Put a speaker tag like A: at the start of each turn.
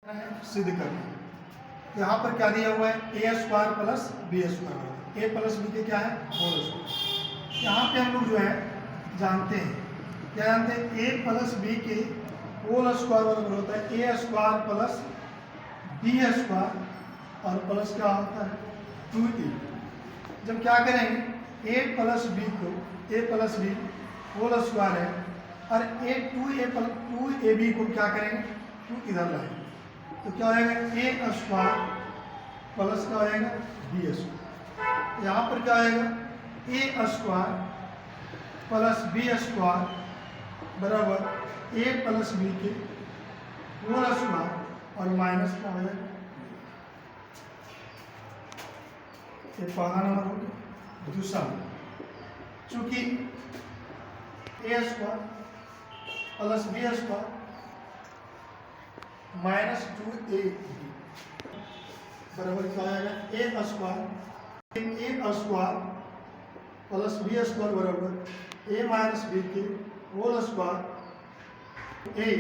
A: सिद्ध करना है। यहाँ पर क्या दिया हुआ है, ए स्क्वायर प्लस बी स्क्वायर, ए प्लस बी के क्या है होल स्क्वायर। यहाँ पे हम लोग जो है जानते हैं, क्या जानते हैं, ए प्लस बी के होल स्क्वायर बराबर होता है ए स्क्वायर प्लस बी स्क्वायर और प्लस क्या होता है 2a। जब क्या करेंगे, ए प्लस बी को, ए प्लस बी होल स्क्वायर है और टू ए बी को क्या करेंगे, 2 इधर लाएंगे तो क्या हो जाएगा ए स्क्वायर प्लस क्या हो जाएगा बी स्क्वायर। यहाँ पर क्या आएगा, a square plus b square बराबर ए प्लस बी के होल स्क्वायर और माइनस क्या हो जाएगा, ये पहला नंबर हो गया। दूसरा चूंकि a square plus b square minus 2a बराबर क्या आएगा, a square plus b square बराबर ए माइनस बी के होल स्क्वायर ए।